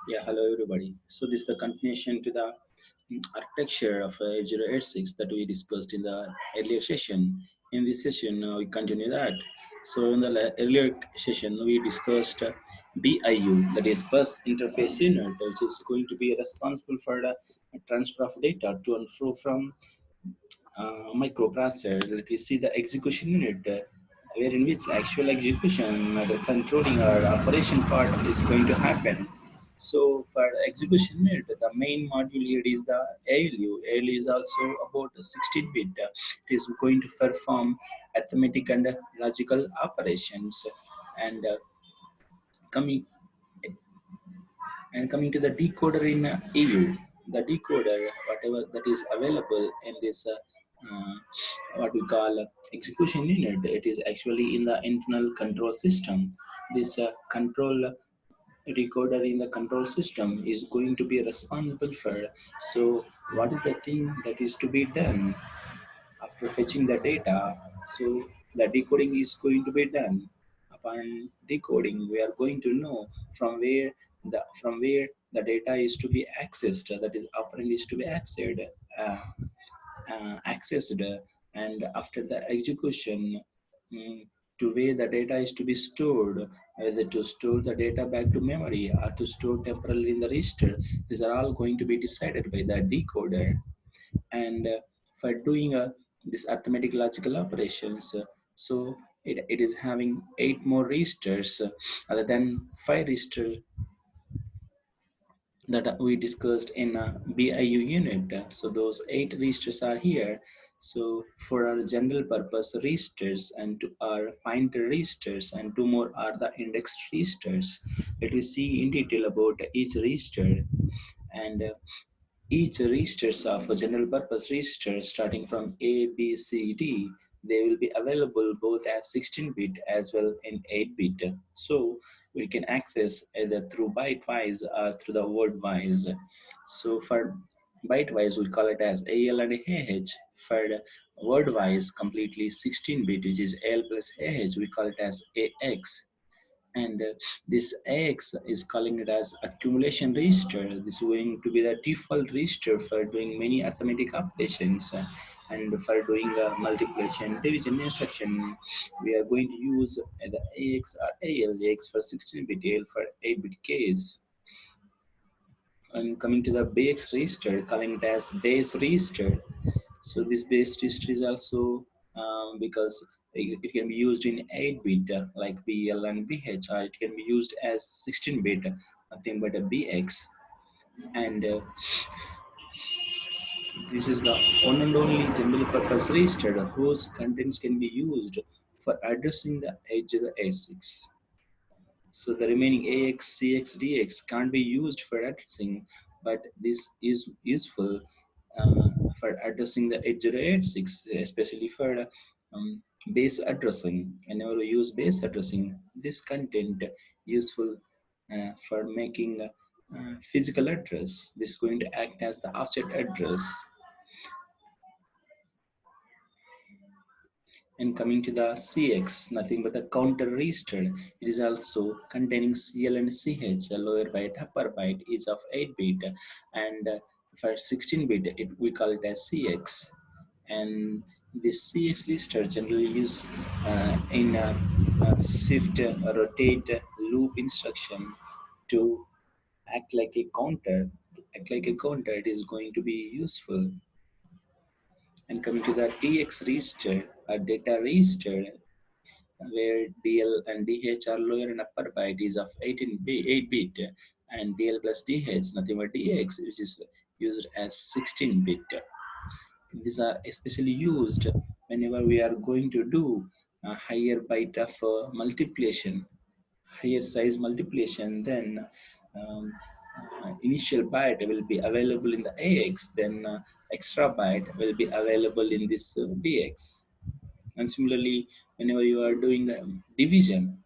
Yeah, hello everybody. So this is the continuation to the architecture of 8086 that we discussed in the earlier session. In this session, we continue that. So in the earlier session, we discussed BIU, that is Bus Interface Unit, which is going to be responsible for the transfer of data to and fro from microprocessor. Let me see the execution unit, where in which actual execution, the controlling or operation part is going to happen. So for the execution unit, the main module here is the ALU. ALU is also about 16-bit. It is going to perform arithmetic and logical operations. And coming coming to the decoder in EU, the decoder, whatever that is available in this, what we call execution unit, it is actually in the internal control system. This control decoder in the control system is going to be responsible for. So, what is the thing that is to be done after fetching the data? So, the decoding is going to be done. Upon decoding, we are going to know from where the data is to be accessed, that is operand is to be uh, accessed, and after the execution, mm, to where the data is to be stored, whether to store the data back to memory or to store temporarily in the register. These are all going to be decided by the decoder. And for doing this arithmetic logical operations, so it is having 8 more registers, other than 5 register that we discussed in BIU unit. So those 8 registers are here. So for our general purpose registers and to our pointer registers, and 2 more are the index registers. Let me see in detail about each register. And each registers of a general purpose register starting from A, B, C, D, they will be available both as 16-bit as well in 8-bit. So we can access either through byte-wise or through the word-wise. So for byte-wise, we call it as AL and AH. For word-wise, completely 16-bit, which is AL plus AH, we call it as AX. And this AX is calling it as accumulation register. This is going to be the default register for doing many arithmetic operations, and for doing multiplication division instruction. We are going to use the AX or AL, AX for 16-bit, AL for 8-bit case. And coming to the base register, calling it as base register. So this base register is also, because it can be used in 8-bit, like BL and BH, or it can be used as 16-bit, nothing but a BX. And this is the one and only general purpose register whose contents can be used for addressing the 8086. So the remaining AX, CX, DX can't be used for addressing, but this is useful for addressing the 8086, especially for base addressing. Whenever we use base addressing, this content useful for making physical address. This is going to act as the offset address. And coming to the CX, nothing but the counter register. It is also containing CL and CH, a lower byte, upper byte, each of 8-bit, and for 16-bit, we call it as CX. And this CX register generally used in shift, rotate, loop instruction to act like a counter. To act like a counter, it is going to be useful. And coming to the TX register, a data register, where DL and DH are lower and upper byte is of 8-bit, and DL plus DH, nothing but DX, which is used as 16-bit. These are especially used whenever we are going to do a higher byte of multiplication, higher size multiplication. Then initial byte will be available in the AX, then extra byte will be available in this DX. And similarly, whenever you are doing division,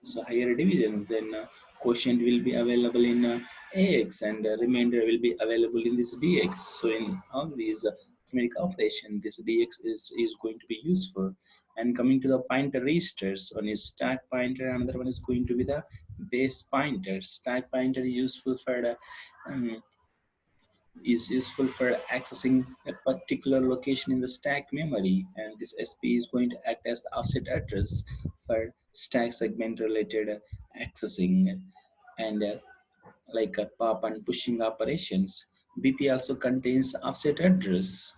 so higher division, then quotient will be available in AX, and remainder will be available in this DX. So in all these, arithmetic operation, this dx is going to be useful. And coming to the pointer registers, one is stack pointer, another one is going to be the base pointer. Stack pointer is useful for the accessing a particular location in the stack memory, and this SP is going to act as the offset address for stack segment related accessing. And like pop and pushing operations, BP also contains offset address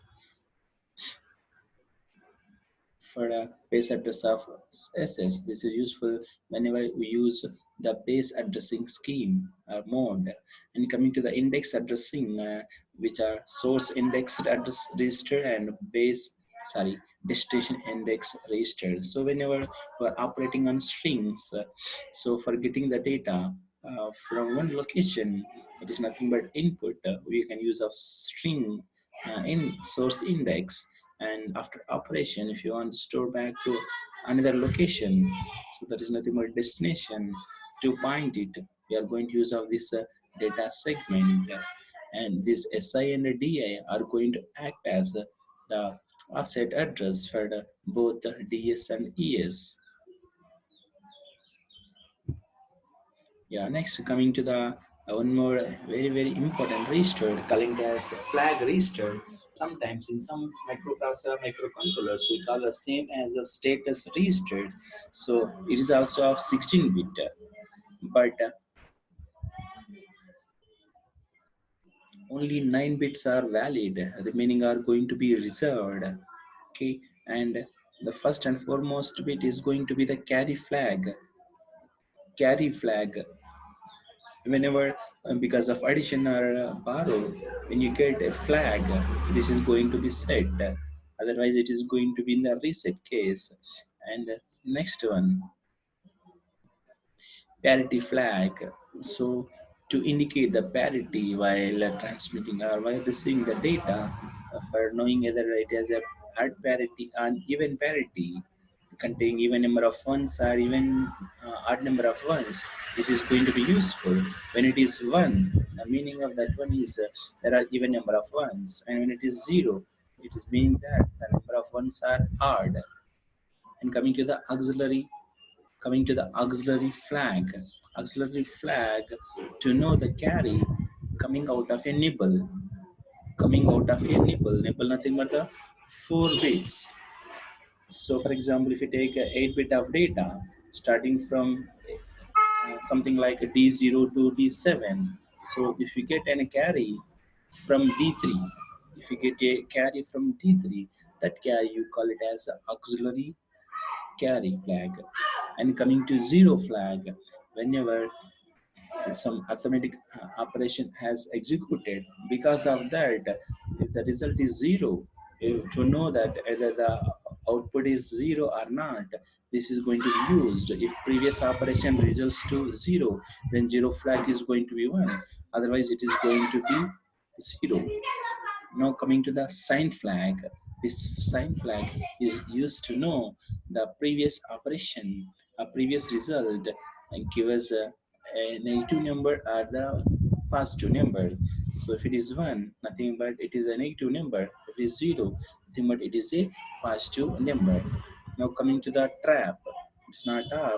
for the base address of SS. This is useful whenever we use the base addressing scheme or mode. And coming to the index addressing, which are source indexed address register and base, sorry, destination index register. So whenever we're operating on strings, so for getting the data from one location, it is nothing but input. We can use of string in source index, and after operation if you want to store back to another location, so that is nothing but destination to point it, we are going to use of this data segment. And this SI and DI are going to act as the offset address for the, both the DS and ES. Yeah, next coming to the one more very important register called as flag register. Sometimes in some microprocessor microcontrollers we call the same as the status register. So it is also of 16 bit, but only 9 bits are valid. Remaining are going to be reserved. Okay, and the first and foremost bit is going to be the carry flag. Carry flag whenever because of addition or borrow, when you get a flag, this is going to be set, otherwise it is going to be in the reset case. And next one, parity flag. So to indicate the parity while transmitting or while receiving the data, for knowing whether it has a odd parity and even parity, containing even number of ones or even odd number of ones, this is going to be useful. When it is one, the meaning of that one is there are even number of ones, and when it is zero, it is meaning that the number of ones are odd. And coming to the auxiliary flag. Auxiliary flag, to know the carry coming out of a nibble. Coming out of a nibble. Nibble nothing but the 4 bits. So for example, if you take a 8 bit of data starting from something like a D0 to D7. So if you get any carry from D3, if you get a carry from D3, that carry you call it as auxiliary carry flag. And coming to zero flag, whenever some arithmetic operation has executed, because of that, if the result is zero, to know that either the output is zero or not, this is going to be used. If previous operation results to zero, then zero flag is going to be one, otherwise it is going to be zero. Now coming to the sign flag, this sign flag is used to know the previous operation, a previous result, and give us a negative number or the positive number. So if it is 1, nothing but it is a negative number. If it is 0, nothing but it is a positive number. Now coming to the trap, it's not a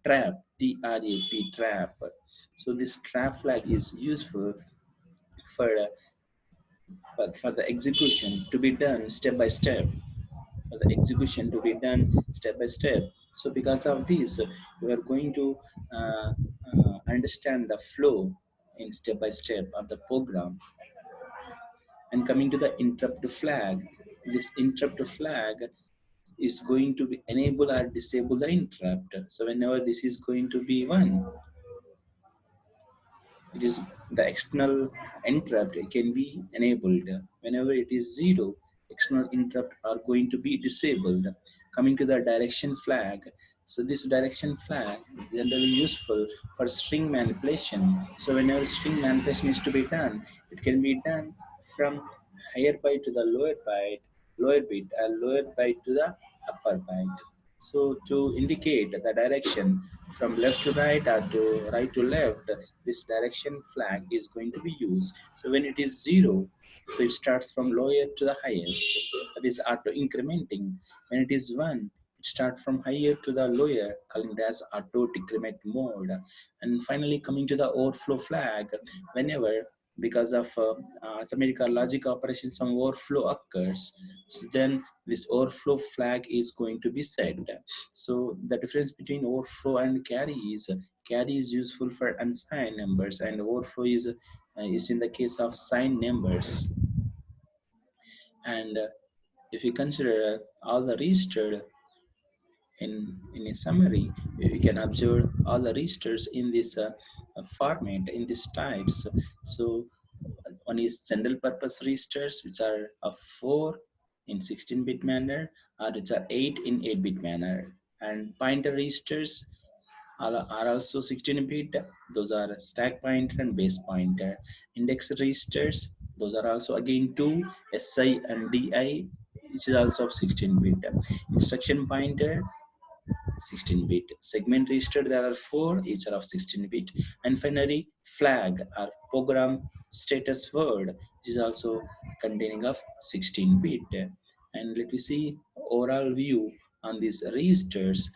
trap, TRAP, trap. So this trap flag is useful for but for the execution to be done step by step, for the execution to be done step by step. So because of this, we are going to understand the flow in step by step of the program. And coming to the interrupt flag, this interrupt flag is going to be enable or disable the interrupt. So whenever this is going to be 1, it is the external interrupt can be enabled. Whenever it is 0, external interrupt are going to be disabled. Coming to the direction flag, so this direction flag is generally useful for string manipulation. So whenever string manipulation is to be done, it can be done from higher byte to the lower byte, lower bit, and lower byte to the upper byte. So to indicate the direction from left to right or to right to left, this direction flag is going to be used. So when it is 0, so it starts from lower to the highest. That is auto incrementing. When it is 1, it starts from higher to the lower, calling it as auto decrement mode. And finally coming to the overflow flag, whenever because of arithmetic or logic operation some overflow occurs, so then this overflow flag is going to be set. So the difference between overflow and carry is useful for unsigned numbers, and overflow is in the case of signed numbers. And if you consider all the registered in a summary, you can observe all the registers in this format, in these types. So one is general purpose registers, which are of 4 in 16-bit manner, or which are 8 in 8-bit manner. And pointer registers are also 16-bit. Those are stack pointer and base pointer. Index registers, those are also again 2, SI and DI, which is also of 16-bit. Instruction pointer, 16-bit. Segment register, there are 4, each are of 16-bit. And finally, flag or program status word, which is also containing of 16-bit. And let me see overall view on these registers,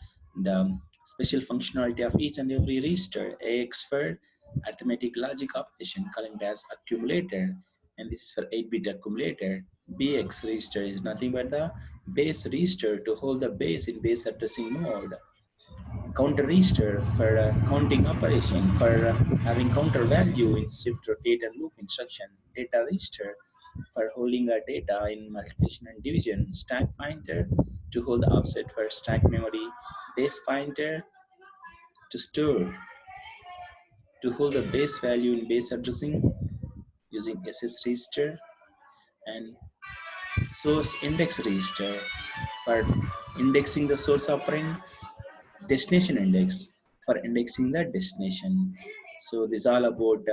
the special functionality of each and every register. AX for arithmetic logic operation, calling it as accumulator, and this is for 8-bit accumulator. BX register is nothing but the base register to hold the base in base addressing mode. Counter register for counting operation, for having counter value in shift, rotate, and loop instruction. Data register for holding our data in multiplication and division. Stack pointer to hold the offset for stack memory. Base pointer to store, to hold the base value in base addressing using SS register. And source index register for indexing the source operand. Destination index for indexing the destination. So this is all about